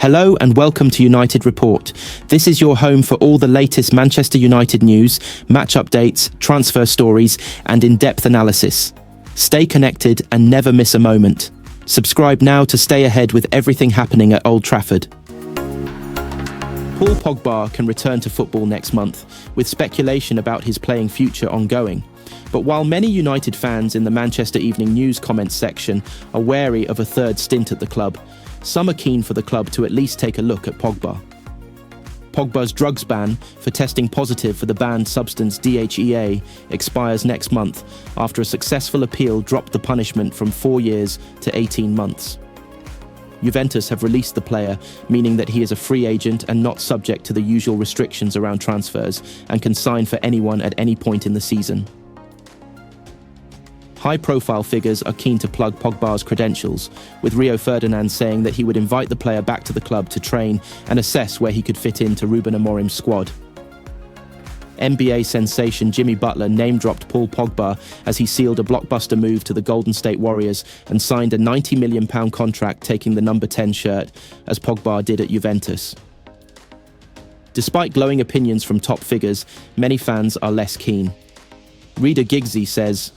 Hello and welcome to United Report. This is your home for all the latest Manchester United news, match updates, transfer stories, and in-depth analysis. Stay connected and never miss a moment. Subscribe now to stay ahead with everything happening at Old Trafford. Paul Pogba can return to football next month, with speculation about his playing future ongoing. But while many United fans in the Manchester Evening News comments section are wary of a third stint at the club, some are keen for the club to at least take a look at Pogba. Pogba's drugs ban for testing positive for the banned substance DHEA expires next month after a successful appeal dropped the punishment from 4 years to 18 months. Juventus have released the player, meaning that he is a free agent and not subject to the usual restrictions around transfers and can sign for anyone at any point in the season. High-profile figures are keen to plug Pogba's credentials, with Rio Ferdinand saying that he would invite the player back to the club to train and assess where he could fit into Ruben Amorim's squad. NBA sensation Jimmy Butler name-dropped Paul Pogba as he sealed a blockbuster move to the Golden State Warriors and signed a £90 million contract taking the number 10 shirt, as Pogba did at Juventus. Despite glowing opinions from top figures, many fans are less keen. Reader Giggsy says,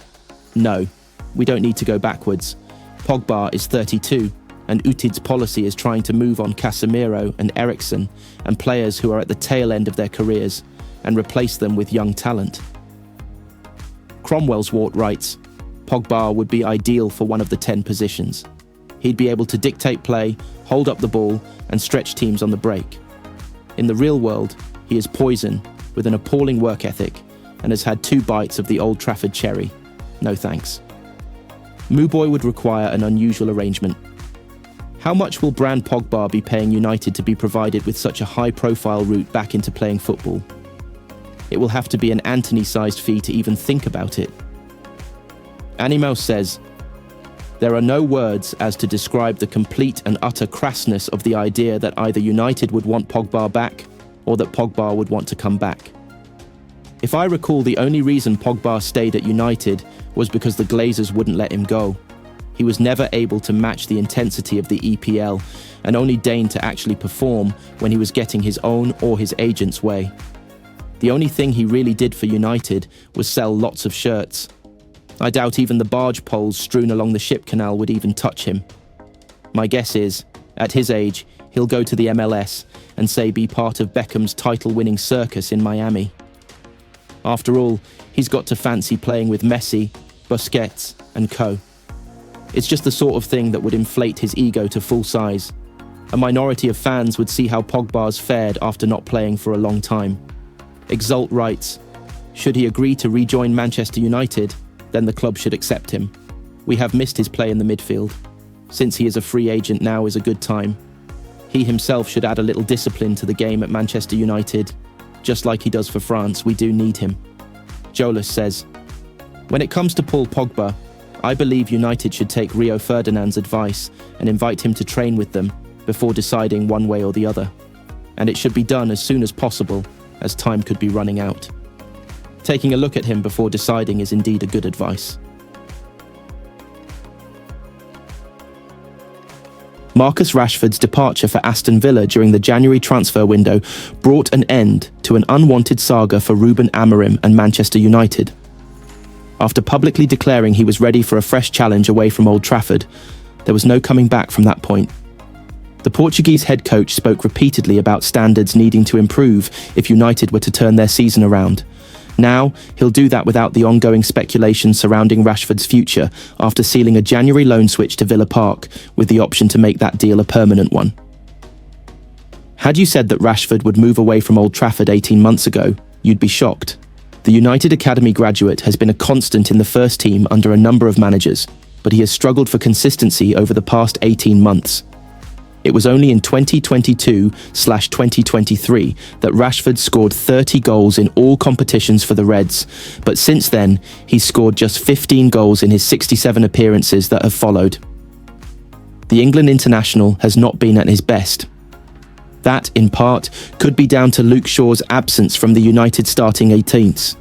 "No, we don't need to go backwards. Pogba is 32, and United's policy is trying to move on Casemiro and Eriksen and players who are at the tail end of their careers and replace them with young talent." Cromwellswort writes, "Pogba would be ideal for one of the 10 positions. He'd be able to dictate play, hold up the ball, and stretch teams on the break. In the real world, he is poison with an appalling work ethic and has had 2 bites of the Old Trafford cherry. No thanks." Mooboy would require an unusual arrangement. How much will Brand Pogba be paying United to be provided with such a high-profile route back into playing football? It will have to be an Antony-sized fee to even think about it. Animal says, "There are no words as to describe the complete and utter crassness of the idea that either United would want Pogba back or that Pogba would want to come back. If I recall, the only reason Pogba stayed at United was because the Glazers wouldn't let him go. He was never able to match the intensity of the EPL and only deigned to actually perform when he was getting his own or his agent's way. The only thing he really did for United was sell lots of shirts. I doubt even the barge poles strewn along the ship canal would even touch him. My guess is, at his age, he'll go to the MLS and say be part of Beckham's title-winning circus in Miami. After all, he's got to fancy playing with Messi, Busquets, and co. It's just the sort of thing that would inflate his ego to full size. A minority of fans would see how Pogba's fared after not playing for a long time. Exult writes, "Should he agree to rejoin Manchester United, then the club should accept him. We have missed his play in the midfield. Since he is a free agent, now is a good time. He himself should add a little discipline to the game at Manchester United. Just like he does for France, we do need him." Jolas says, "When it comes to Paul Pogba, I believe United should take Rio Ferdinand's advice and invite him to train with them before deciding one way or the other. And it should be done as soon as possible, as time could be running out. Taking a look at him before deciding is indeed a good advice." Marcus Rashford's departure for Aston Villa during the January transfer window brought an end to an unwanted saga for Ruben Amorim and Manchester United. After publicly declaring he was ready for a fresh challenge away from Old Trafford, there was no coming back from that point. The Portuguese head coach spoke repeatedly about standards needing to improve if United were to turn their season around. Now, he'll do that without the ongoing speculation surrounding Rashford's future after sealing a January loan switch to Villa Park with the option to make that deal a permanent one. Had you said that Rashford would move away from Old Trafford 18 months ago, you'd be shocked. The United Academy graduate has been a constant in the first team under a number of managers, but he has struggled for consistency over the past 18 months. It was only in 2022/2023 that Rashford scored 30 goals in all competitions for the Reds, but since then, he's scored just 15 goals in his 67 appearances that have followed. The England international has not been at his best. That, in part, could be down to Luke Shaw's absence from the United starting 18th.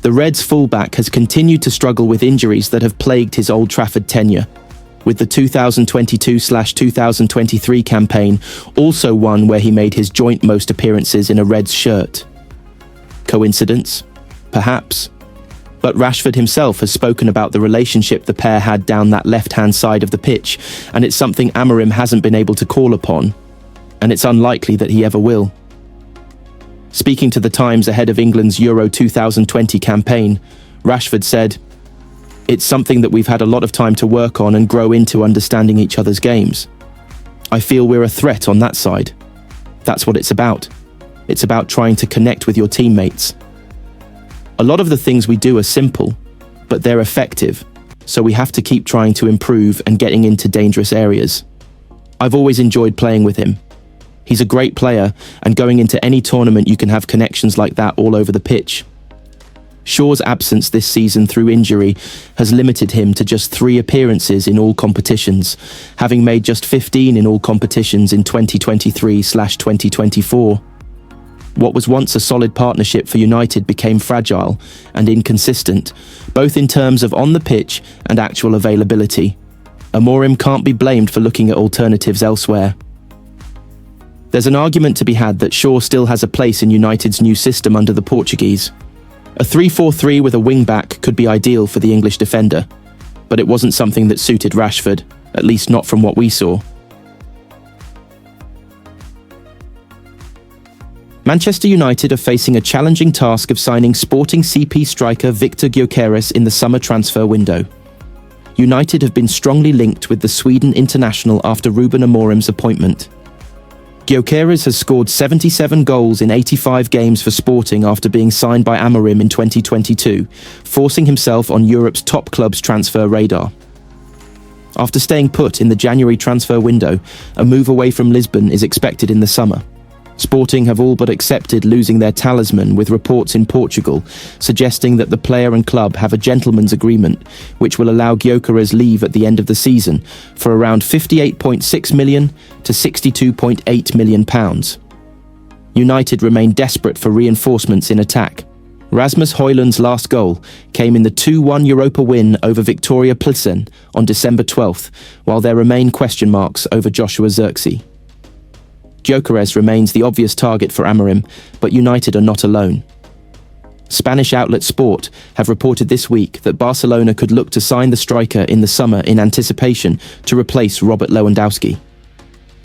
The Reds fullback has continued to struggle with injuries that have plagued his Old Trafford tenure. with the 2022/2023 campaign also one where he made his joint most appearances in a Reds shirt. Coincidence? Perhaps. But Rashford himself has spoken about the relationship the pair had down that left-hand side of the pitch, and it's something Amorim hasn't been able to call upon, and it's unlikely that he ever will. Speaking to the Times ahead of England's Euro 2020 campaign, Rashford said, "It's something that we've had a lot of time to work on and grow into understanding each other's games. I feel we're a threat on that side. That's what it's about. It's about trying to connect with your teammates. A lot of the things we do are simple, but they're effective, so we have to keep trying to improve and getting into dangerous areas. I've always enjoyed playing with him. He's a great player, and going into any tournament you can have connections like that all over the pitch." Shaw's absence this season through injury has limited him to just 3 appearances in all competitions, having made just 15 in all competitions in 2023/2024. What was once a solid partnership for United became fragile and inconsistent, both in terms of on the pitch and actual availability. Amorim can't be blamed for looking at alternatives elsewhere. There's an argument to be had that Shaw still has a place in United's new system under the Portuguese. A 3-4-3 with a wing-back could be ideal for the English defender, but it wasn't something that suited Rashford, at least not from what we saw. Manchester United are facing a challenging task of signing Sporting CP striker Victor Gyokeres in the summer transfer window. United have been strongly linked with the Sweden international after Ruben Amorim's appointment. Gyokeres has scored 77 goals in 85 games for Sporting after being signed by Amorim in 2022, forcing himself on Europe's top clubs' transfer radar. After staying put in the January transfer window, a move away from Lisbon is expected in the summer. Sporting have all but accepted losing their talisman, with reports in Portugal suggesting that the player and club have a gentleman's agreement which will allow Gyokeres leave at the end of the season for around £58.6 million to £62.8 million. United remain desperate for reinforcements in attack. Rasmus Højlund's last goal came in the 2-1 Europa win over Victoria Plzen on December 12th, while there remain question marks over Joshua Zirkzee. Gyokeres remains the obvious target for Amorim, but United are not alone. Spanish outlet Sport have reported this week that Barcelona could look to sign the striker in the summer in anticipation to replace Robert Lewandowski.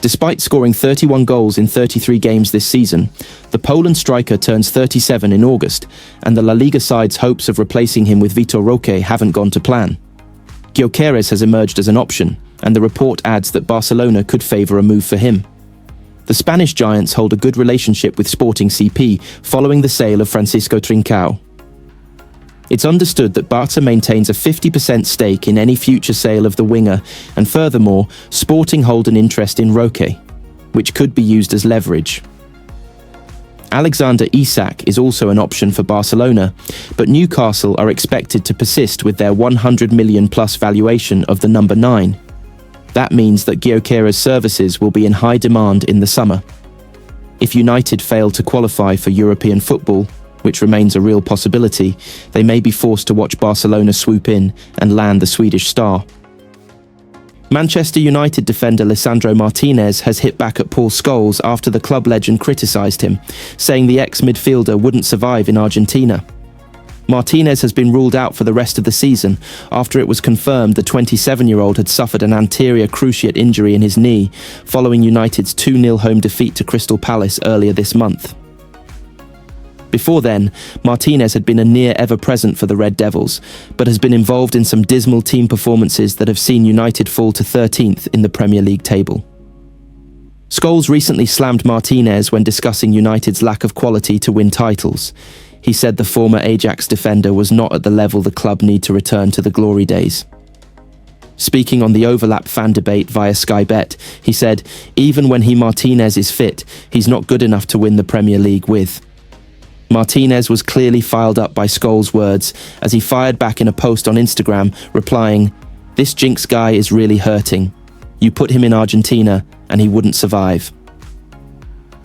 Despite scoring 31 goals in 33 games this season, the Poland striker turns 37 in August, and the La Liga side's hopes of replacing him with Vitor Roque haven't gone to plan. Gyokeres has emerged as an option, and the report adds that Barcelona could favour a move for him. The Spanish giants hold a good relationship with Sporting CP following the sale of Francisco Trincao. It's understood that Barca maintains a 50% stake in any future sale of the winger, and furthermore, Sporting hold an interest in Roque, which could be used as leverage. Alexander Isak is also an option for Barcelona, but Newcastle are expected to persist with their 100 million plus valuation of the number 9. That means that Gyokeres' services will be in high demand in the summer. If United fail to qualify for European football, which remains a real possibility, they may be forced to watch Barcelona swoop in and land the Swedish star. Manchester United defender Lisandro Martinez has hit back at Paul Scholes after the club legend criticised him, saying the ex-midfielder wouldn't survive in Argentina. Martinez has been ruled out for the rest of the season after it was confirmed the 27-year-old had suffered an anterior cruciate injury in his knee following United's 2-0 home defeat to Crystal Palace earlier this month. Before then, Martinez had been a near ever-present for the Red Devils, but has been involved in some dismal team performances that have seen United fall to 13th in the Premier League table. Scholes recently slammed Martinez when discussing United's lack of quality to win titles. He said the former Ajax defender was not at the level the club need to return to the glory days. Speaking on the overlap fan debate via Sky Bet, he said, "Even when Martinez is fit, he's not good enough to win the Premier League with." Martinez was clearly fired up by Scholes' words as he fired back in a post on Instagram, replying, "This Jinx guy is really hurting. You put him in Argentina and he wouldn't survive."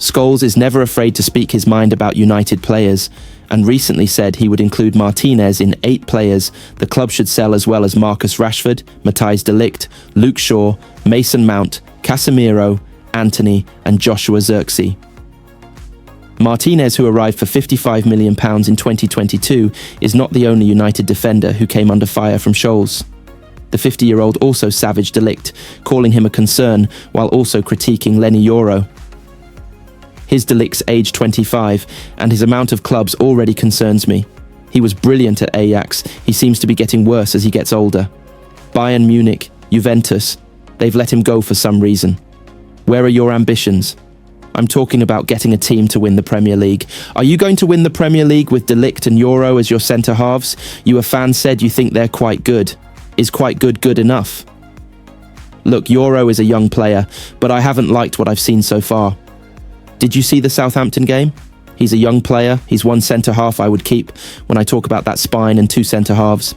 Scholes is never afraid to speak his mind about United players, and recently said he would include Martinez in 8 players the club should sell, as well as Marcus Rashford, Matthijs de Ligt, Luke Shaw, Mason Mount, Casemiro, Antony and Joshua Zirkzee. Martinez, who arrived for £55 million in 2022, is not the only United defender who came under fire from Scholes. The 50-year-old also savaged de Ligt, calling him a concern while also critiquing Lenny Yoro. His de Ligt's age 25, and his amount of clubs already concerns me. He was brilliant at Ajax, he seems to be getting worse as he gets older. Bayern Munich, Juventus, they've let him go for some reason. Where are your ambitions? I'm talking about getting a team to win the Premier League. Are you going to win the Premier League with de Ligt and Yoro as your centre-halves? You fans said you think they're quite good. Is quite good good enough? Look, Yoro is a young player, but I haven't liked what I've seen so far. Did you see the Southampton game? He's a young player, he's one centre-half I would keep when I talk about that spine and 2 centre-halves.